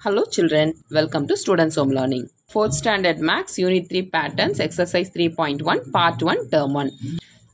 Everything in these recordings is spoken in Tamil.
Hello children, welcome to Students Home Learning. 4th Standard Max Unit 3 Patterns Exercise 3.1 Part 1 Term 1.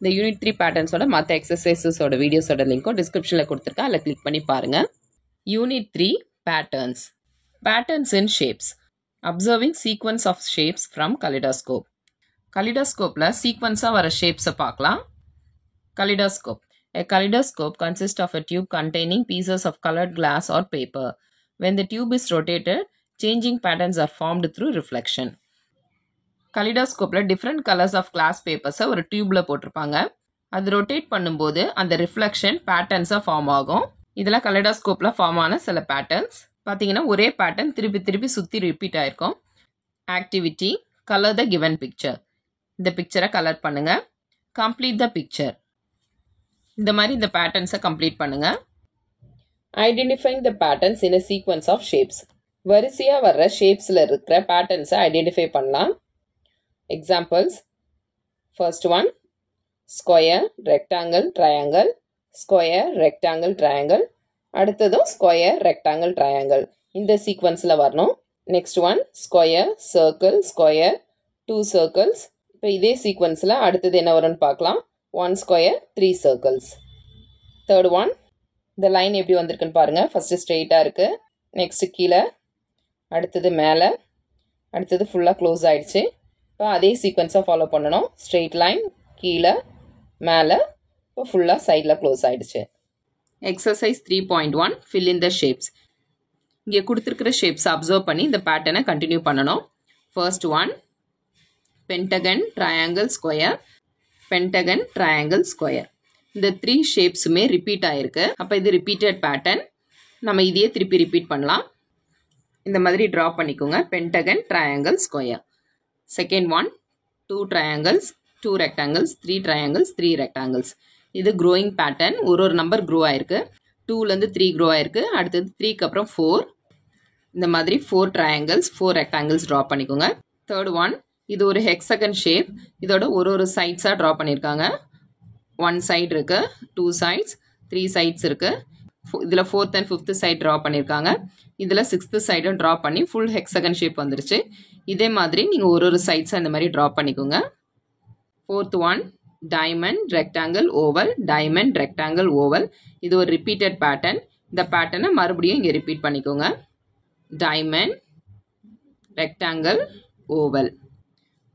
The Unit 3 Patterns oda matha exercises oda videos oda link description la கொடுத்திருக்கேன் அதல click பண்ணி பாருங்க. Unit 3 Patterns. Patterns in shapes. Observing sequence of shapes from kaleidoscope. Kaleidoscopeல sequence வர shapes பார்க்கலாம். Kaleidoscope. A kaleidoscope consists of a tube containing pieces of colored glass or paper. When the tube is rotated, changing patterns are formed through reflection. Kaleidoscope different colors of glass papers ஒரு டியூப்ல போட்டிருப்பாங்க. அது ரொட்டேட் பண்ணும்போது அந்த ரிஃப்ளெக்ஷன் பேட்டர்ன்ஸா ஃபார்ம் ஆகும். இதெல்லாம் கலைடோஸ்கோப்ல ஃபார்ம் ஆன சில பேட்டர்ன்ஸ். பாத்தீங்கன்னா ஒரே பேட்டர்ன் திருப்பி சுத்தி ரிப்பீட் ஆயிருக்கும். ஆக்டிவிட்டி கலர் த given picture. இந்த பிக்சரை கலர் பண்ணுங்க. Complete the picture. இந்த மாதிரி இந்த பேட்டர்ன்ஸை கம்ப்ளீட் பண்ணுங்க. Identifying the patterns in a sequence of shapes. வரிசையா வர்ற ஷேப்ஸ்ல இருக்கிற பேட்டர்ன்ஸை ஐடென்டிஃபை பண்ணலாம். Examples. First one square, rectangle, triangle, square, rectangle, triangle. அடுத்ததும் ஸ்கொயர், ரெக்டாங்கிள், ட்ரையாங்கிள். இந்த சீக்வன்ஸில் வரணும். Next one square, circle, square, 2 circles. இப்போ இதே சீக்வன்ஸில் அடுத்தது என்ன வரும்னு பார்க்கலாம். 1 ஸ்கொயர், 3 சர்க்கிள்ஸ். தேர்ட் ஒன் இந்த லைன் எப்படி வந்திருக்குன்னு பாருங்கள். ஃபஸ்ட்டு ஸ்ட்ரெயிட்டாக இருக்குது, நெக்ஸ்ட்டு கீழே, அடுத்தது மேலே, அடுத்தது ஃபுல்லாக க்ளோஸ் ஆகிடுச்சு. இப்போ அதே சீக்வன்ஸாக ஃபாலோ பண்ணணும். ஸ்ட்ரெயிட் லைன், கீழே, மேலே, இப்போ ஃபுல்லாக சைடில் க்ளோஸ் ஆகிடுச்சு. Exercise 3.1 fill in the shapes. இங்கே கொடுத்துருக்கிற ஷேப்ஸ் அப்சர்வ் பண்ணி இந்த பேட்டர்னை கண்டினியூ பண்ணணும். First one Pentagon, triangle, square, Pentagon, triangle, square. இந்த 3 ஷேப்ஸுமே ரிப்பீட் ஆயிருக்கு. அப்போ இது ரிப்பீட்டட் பேட்டர்ன். நம்ம இதையே திருப்பி ரிப்பீட் பண்ணலாம். இந்த மாதிரி ட்ரா பண்ணிக்கோங்க. Pentagon, triangle, square. Second one 2 triangles, 2 rectangles, 3 triangles, 3 rectangles. இது க்ரோயிங் பேட்டர்ன். ஒரு நம்பர் க்ரோ ஆயிருக்கு. 2லேருந்து 3 க்ரோ ஆயிருக்கு. அடுத்தது 3க்கு அப்புறம் 4. இந்த மாதிரி 4 ட்ரையாங்கிள்ஸ், 4 ரெக்டாங்கிள்ஸ் ட்ரா பண்ணிக்கோங்க. தேர்ட் ஒன் இது ஒரு ஹெக்ஸகன் ஷேப். இதோட ஒரு சைட்ஸாக ட்ரா பண்ணியிருக்காங்க. 1 சைடு இருக்கு, 2 சைட்ஸ், 3 சைட்ஸ் இருக்கு. இதில் 4th and 5th side draw பண்ணியிருக்காங்க. இதில் 6th சைடும் ட்ரா பண்ணி ஃபுல் ஹெக்ஸகன் ஷேப் வந்துருச்சு. இதே மாதிரி நீங்கள் ஒரு சைட்ஸாக இந்த மாதிரி ட்ரா பண்ணிக்கோங்க. Fourth one diamond, rectangle, oval, diamond, rectangle, oval. இது ஒரு ரிப்பீட்டட் பேட்டர்ன். இந்த பேட்டர்னை மறுபடியும் இங்கே ரிப்பீட் பண்ணிக்கோங்க. Diamond, rectangle, oval.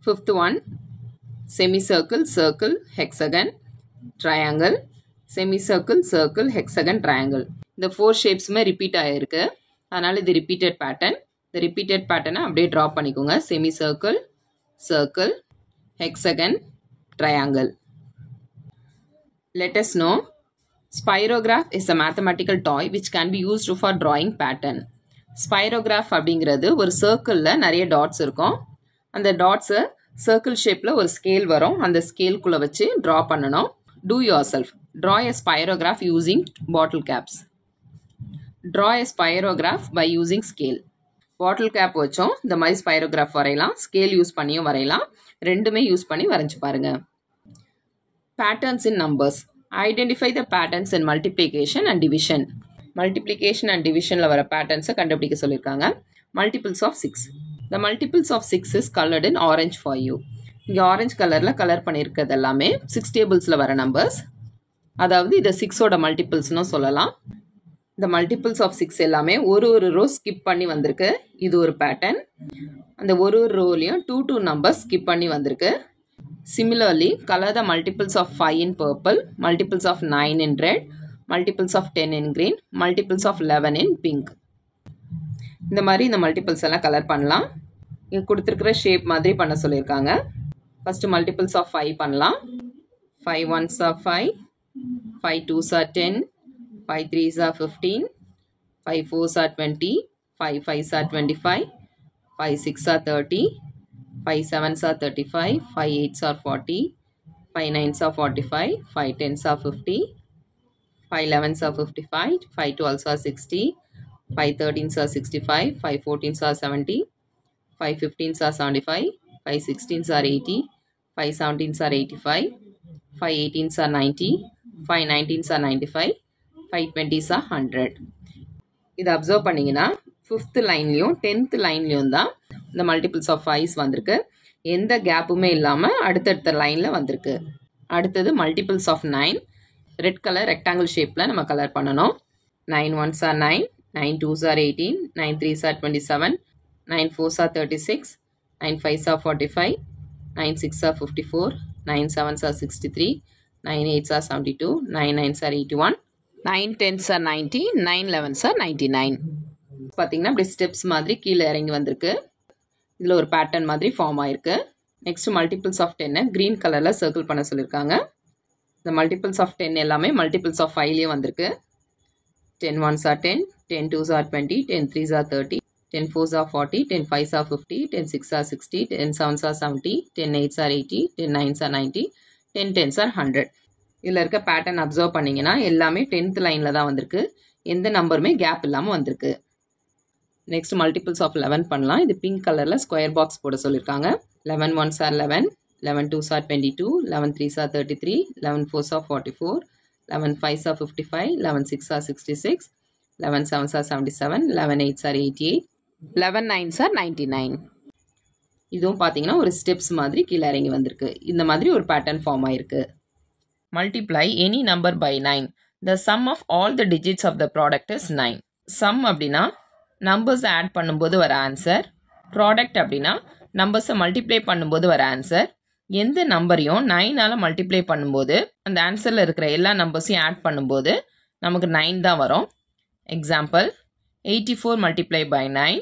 Fifth one semi circle, circle, hexagon, triangle, semi circle, circle, hexagon, triangle. இந்த 4 ஷேப்ஸுமே ரிப்பீட் ஆகிருக்கு. அதனால் இது ரிப்பீட்டட் பேட்டர்ன். இந்த ரிப்பீட்டட் பேட்டர்னை அப்படியே ட்ரா பண்ணிக்கோங்க. Semi circle, circle, hexagon, triangle. Let us know. Spirograph is a mathematical toy which can be used for drawing pattern. Spirograph அப்படிங்கிறது ஒரு சர்க்கிளில் நிறைய டாட்ஸ் இருக்கும். அந்த டாட்ஸை சர்க்கிள் ஷேப்பில் ஒரு ஸ்கேல் வரும். அந்த ஸ்கேல்குள்ளே வச்சு ட்ரா பண்ணணும். Do yourself. Draw a spirograph using bottle caps. Draw a spirograph by using scale. Bottle gap வச்சோம் இந்த மாதிரி ஸ்பைரோகிராஃப் வரையலாம். ஸ்கேல் யூஸ் பண்ணியும் வரையலாம். ரெண்டுமே யூஸ் பண்ணி வரைஞ்சி பாருங்க. Patterns in numbers. Identify the patterns in multiplication and division. Multiplication and டிவிஷனில் வர பேட்டர்ன்ஸை கண்டுபிடிக்க சொல்லியிருக்காங்க. Multiples of 6. The multiples of 6 is colored in orange for you. இங்கே ஆரஞ்சு கலரில் கலர் பண்ணியிருக்கிறது எல்லாமே 6 டேபிள்ஸில் வர நம்பர்ஸ். அதாவது இதை 6ஓட மல்டிபிள்ஸ்னு சொல்லலாம். இந்த மல்டிபிள்ஸ் ஆஃப் 6 எல்லாமே ஒரு ரோ ஸ்கிப் பண்ணி வந்திருக்கு. இது ஒரு பேட்டர்ன். அந்த ஒரு ரோலையும் 2 நம்பர்ஸ் ஸ்கிப் பண்ணி வந்திருக்கு. Similarly colour the multiples of 5 in purple, multiples of 9 in red, multiples of 10 in green, multiples of 11 in pink. இந்த மாதிரி இந்த மல்டிபிள்ஸ் எல்லாம் கலர் பண்ணலாம். இங்கே கொடுத்துருக்கிற ஷேப் மாதிரி பண்ண சொல்லியிருக்காங்க. ஃபஸ்ட்டு மல்டிபிள்ஸ் ஆஃப் 5 பண்ணலாம். 5 1s are 5, 5 2s are 10, 5 3s are 15, 5 4s are 20, 5 5s are 25, 5 6 are 30, 5 7s are 35, 5 8s are 40, 5 9s are 45, 5 10s are 50, 5 11s are 55, 5 12s are 60, 5 13s are 65, 5 14s are 70, 5 15s are 75, 5 16s are 80, 5 17s are 85, 5 18s are 90, 5 19s are 95, 5 20s are 100. இதை அப்சர்வ் பண்ணிங்கன்னா 5th லைன்லையும் 10th லைன்லையும் தான் இந்த மல்டிபிள்ஸ் ஆஃப் 5s வந்திருக்கு. எந்த கேப்புமே இல்லாமல் அடுத்தடுத்த லைனில் வந்திருக்கு. அடுத்தது multiples of 9. Red colour rectangle ஷேப்பில் நம்ம கலர் பண்ணணும். 9 1s are 9, 9 2s are 18, 9 3s are 27, 9 4s are 36, 9 5s are 45, 9 6s are 54, 9 7s are 63, 9 8s are 72, 9 9s are 81, 9 10s are 90, 9 11s are 99. பார்த்தீங்கன்னா இப்படி ஸ்டெப்ஸ் மாதிரி கீழே இறங்கி வந்திருக்கு. இதில் ஒரு பேட்டர்ன் மாதிரி ஃபார்ம் ஆயிருக்கு. நெக்ஸ்ட் மல்டிபிள்ஸ் ஆஃப் 10 க்ரீன் கலரில் சர்க்கிள் பண்ண சொல்லியிருக்காங்க. இந்த மல்டிபிள்ஸ் ஆஃப் 10 எல்லாமே மல்டிபிள்ஸ் ஆஃப் 5லேயே வந்திருக்கு. 10 1s are 10, 10 2s are 20, 10 3s are 30, 10 4s are 40, 10 5s are 50, 10 6s are 60, 10 7s are 70, 10 8s are 80, 10 9s are 90, 10 10s are 100. இதில் இருக்க பேட்டர்ன் அப்சர்வ் பண்ணிங்கன்னா எல்லாமே 10th லைனில் தான் வந்திருக்கு. எந்த நம்பருமே கேப் இல்லாமல் வந்திருக்கு. நெக்ஸ்ட் மல்டிபிள்ஸ் ஆஃப் 11 பண்ணலாம். இது பிங்க் கலரில் ஸ்கொயர் பாக்ஸ் போட சொல்லியிருக்காங்க. 11 1s are 11, 11 2s are 22, 11 3s are 33, 11 4s are 44, 11 5s are 55, 11 6s are 66, 11 7s are 77, 11 8s are 88, 11 9s are 99. இதுவும் பார்த்தீங்கன்னா ஒரு ஸ்டெப்ஸ் மாதிரி கீழே இறங்கி வந்திருக்கு. இந்த மாதிரி ஒரு பேட்டர்ன் ஃபார்ம் ஆயிருக்கு. Multiply any number by 9. The sum of all the digits of the product is 9. Sum அப்படின்னா நம்பர்ஸ் ஆட் பண்ணும்போது வர ஆன்சர். ப்ராடக்ட் அப்படின்னா நம்பர்ஸை மல்டிப்ளை பண்ணும்போது வர ஆன்சர். எந்த நம்பரையும் 9ஆல் மல்டிப்ளை பண்ணும்போது அந்த ஆன்சரில் இருக்கிற எல்லா நம்பர்ஸையும் ஆட் பண்ணும்போது நமக்கு 9 தான் வரும். எக்ஸாம்பிள் 84 மல்டிப்ளை பை 9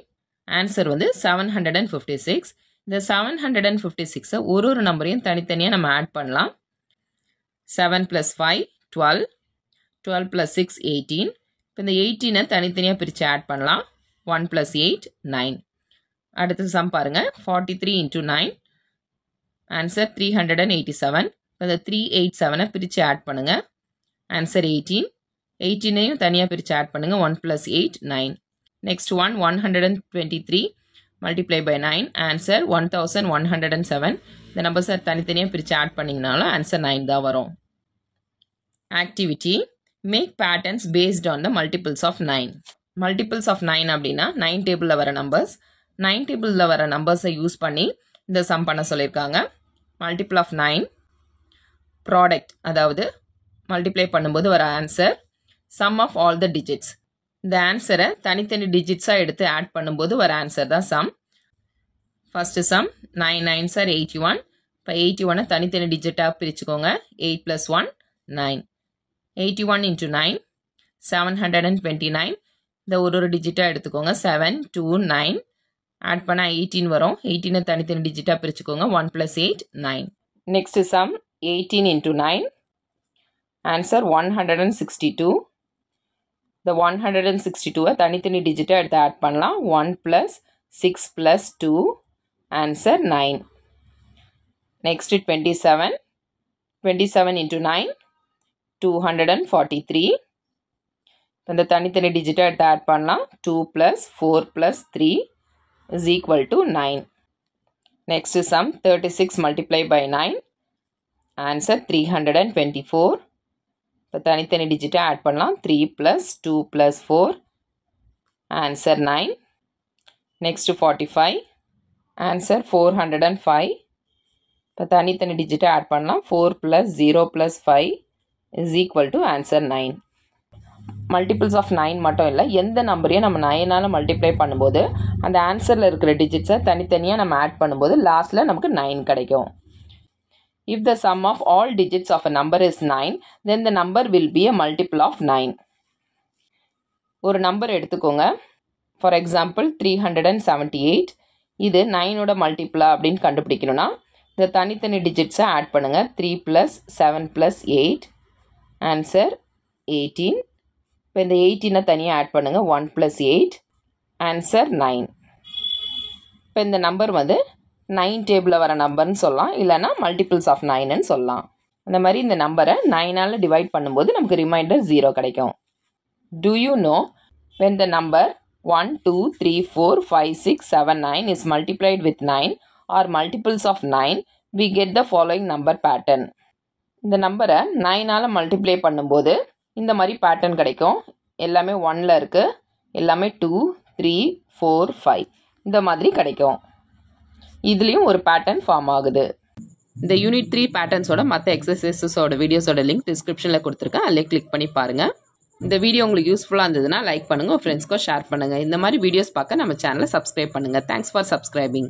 ஆன்சர் வந்து 756. இந்த 756 ஒரு நம்பரையும் தனித்தனியாக நம்ம ஆட் பண்ணலாம். 7 + 5 12, 12 + 6 18. இப்போ இந்த 18 தனித்தனியாக பிரித்து ஆட் பண்ணலாம். 1 + 8 9. அடுத்த சம் பாருங்க. 43 × 9 ஆன்சர் 387. இந்த 387 பிரித்து ஆட் பண்ணுங்க. ஆன்சர் 18. 18ஐயும் தனியாக பிரித்து ஆட் பண்ணுங்க. 1 + 8 9. Next 123 multiply by 9 answer 1107. இந்த நம்பர்ஸை தனித்தனியாக பிரித்து ஆட் பண்ணிங்கனாலும் ஆன்சர் 9 தான் வரும். Activity make patterns based on the multiples of 9. Multiples of 9 அப்படின்னா 9 டேபிளில் வர நம்பர்ஸ். 9 டேபிளில் வர நம்பர்ஸை யூஸ் பண்ணி இந்த சம் பண்ண சொல்லியிருக்காங்க. மல்டிபிள் ஆஃப் 9 ப்ராடக்ட், அதாவது மல்டிப்ளை பண்ணும்போது வர answer. Sum of all the digits, இந்த ஆன்சரை தனித்தனி டிஜிட்ஸாக எடுத்து ஆட் பண்ணும்போது வர ஆன்சர் தான் some. First sum 9 9s are 81. இப்போ 81 தனித்தனி டிஜிட்டாக பிரிச்சுக்கோங்க. 8 + 1 9. 81 × 9 729. இந்த ஒரு டிஜிட்டாக எடுத்துக்கோங்க. 7 2 9 ஆட் பண்ணால் 18 வரும். 18 தனித்தனி டிஜிட்டாக பிரிச்சுக்கோங்க. 1 + 8 9. Next some 18 × 9 answer 162. இந்த 162 தனித்தனி டிஜிட்டாக எடுத்து ஆட் பண்ணலாம். 1 + 6 + 2 ஆன்சர் 9. நெக்ஸ்ட் 27. 27 × 9 243. இந்த தனித்தனி டிஜிட்டாக எடுத்து ஆட் பண்ணலாம். 2 + 4 + 3 = 9. Next sum 36 multiply by 9 answer 324. இப்போ தனித்தனி டிஜிட்டாக ஆட் பண்ணலாம். 3 + 2 + 4 ஆன்சர் 9. Next 45 answer 405. இப்போ தனித்தனி டிஜிட்டாக ஆட் பண்ணலாம். 4 + 0 + 5 = ஆன்சர் 9. மல்டிபிள்ஸ் ஆஃப் 9 மட்டும் இல்லை, எந்த நம்பரையும் நம்ம 9ஆல் மல்டிப்ளை பண்ணும்போது அந்த ஆன்சரில் இருக்கிற டிஜிட்ஸை தனித்தனியாக நம்ம ஆட் பண்ணும்போது லாஸ்ட்டில் நமக்கு 9 கிடைக்கும். If the sum of all digits of a number is 9, then the number will be a multiple of 9. ஒரு நம்பர் எடுத்துக்கோங்க. For example 378. இது 9ஓட மல்டிப்ளா அப்படின்னு கண்டுபிடிக்கணும்னா இந்த தனித்தனி டிஜிட்ஸை ஆட் பண்ணுங்கள். 3 + 7 + 8 ஆன்சர் 18. இப்போ இந்த 18 தனியாக ஆட் பண்ணுங்கள். 1 + 8 ஆன்சர் 9. இப்போ இந்த நம்பர் வந்து 9 டேபிளில் வர நம்பர்னு சொல்லலாம், இல்லைனா மல்டிபிள்ஸ் ஆஃப் 9ன்னு சொல்லலாம். அந்த மாதிரி இந்த நம்பரை 9ஆல் டிவைட் பண்ணும்போது நமக்கு ரிமைண்டர் 0 கிடைக்கும். Do you know when the number 1 2 3 4 5 6 7 9 is multiplied with 9 or multiples of 9, we get the following number pattern. இந்த நம்பரை 9ஆல் மல்டிப்ளை பண்ணும்போது இந்த மாதிரி பேட்டர்ன் கிடைக்கும். எல்லாமே 1ல் இருக்குது, எல்லாமே 2 3 4 5 இந்த மாதிரி கிடைக்கும். இதுலேயும் ஒரு பேட்டர்ன் ஃபார்ம் ஆகுது. இந்த யூனிட் 3 பேட்டர்ன்ஸோட மற்ற எக்ஸசைசஸோட வீடியோஸோட லிங்க் டிஸ்கிரிப்ஷனில் கொடுத்துருக்கேன். அதிலே கிளிக் பண்ணி பாருங்கள். இந்த வீடியோ உங்களுக்கு யூஸ்ஃபுல்லாக இருந்ததுன்னா லைக் பண்ணுங்கள், உங்கள் ஃப்ரெண்ட்ஸ்க்கும் ஷேர் பண்ணுங்கள். இந்த மாதிரி வீடியோஸ் பார்க்க நம்ம சேனலை சப்ஸ்கிரைப் பண்ணுங்கள். Thanks for subscribing.